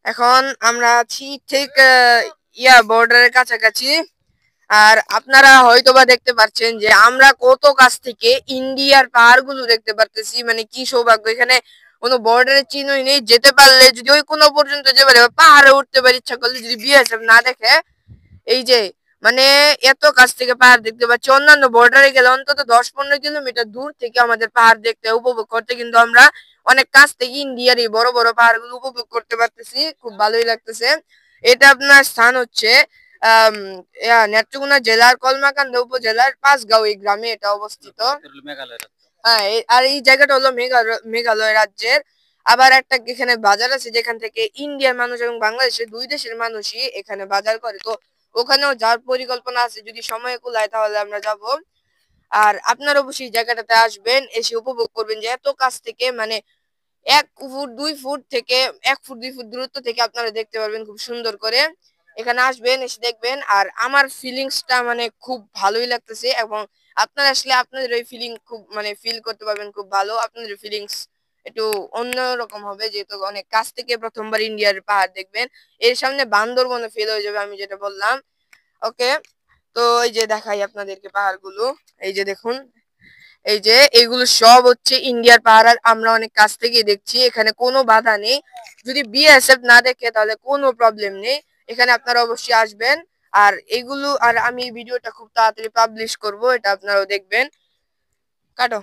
এখন আমরা আছি ঠিক বর্ডারের কাছাকাছি। আর আপনারা হয়তোবা দেখতে পাচ্ছেন যে আমরা কত কাছ থেকে ইন্ডিয়ার পাহাড়গুলো দেখতে পারতেছি, মানে কি সৌভাগ্য! এখানে কোনো বর্ডারের চিহ্নই নেই, যেতে পারলে যদি ওই কোনো পর্যন্ত যেতে পারে, পাহাড়ে উঠতে পারি ইচ্ছা করলে, যদি বিএসএফ না দেখে। এই যে মানে এত কাছ থেকে পাহাড় দেখতে পাচ্ছি, অন্যান্য বর্ডারে গেলে অন্তত 10-15 কিলোমিটার দূর থেকে আমাদের পাহাড় দেখতে উপভোগ করতে, কিন্তু আমরা অনেক কাছ থেকে ইন্ডিয়ার এই বড় বড় পাহাড় গুলো উপভোগ করতে পারতেছি, খুব ভালোই লাগতেছে। এটা আপনার স্থান হচ্ছে আহ নেত্রকোনা জেলার কলমাকান্দা উপজেলার পাঁচগাঁও এই গ্রামে এটা অবস্থিত। হ্যাঁ, আর এই জায়গাটা হলো মেঘালয় রাজ্যের। আবার একটা এখানে বাজার আছে যেখান থেকে ইন্ডিয়ার মানুষ এবং বাংলাদেশের দুই দেশের মানুষই এখানে বাজার করে, তো ওখানেও যাওয়ার পরিকল্পনা আছে, যদি সময় কুলায় তাহলে আমরা যাব। আর আপনারা অবশ্যই জায়গাটাতে আসবেন, এসে উপভোগ করবেন যে এত কাছ থেকে, মানে 1 ফুট 2 ফুট থেকে 1 ফুট 2 ফুট দূরত্ব থেকে আপনারা দেখতে পারবেন খুব সুন্দর করে। এখানে আসবেন, এসে দেখবেন। আর আমার ফিলিংসটা মানে খুব ভালোই লাগতেছে, এবং আপনারা আসলে আপনাদের ওই ফিলিং খুব মানে ফিল করতে পারবেন খুব ভালো। আপনাদের ফিলিংস একটু অন্যরকম হবে, যেহেতু অনেক কাছ থেকে প্রথমবার ইন্ডিয়ার পাহাড় দেখবেন। এর সামনে বান্দরবনে ফেল হয়ে যাবে আমি যেটা বললাম। ওকে, তো এই যে দেখাই আপনাদেরকে পাহাড়গুলো। এই যে দেখুন, এই যে এগুলো সব হচ্ছে ইন্ডিয়ার পাহাড়, আর আমরা অনেক কাছ থেকে দেখছি, এখানে কোনো বাধা নেই। যদি বিএসএফ না দেখে তাহলে কোনো প্রবলেম নেই, এখানে আপনারা অবশ্যই আসবেন। আর এগুলো, আর আমি এই ভিডিওটা খুব তাড়াতাড়ি পাবলিশ করব, এটা আপনারাও দেখবেন। কাটো।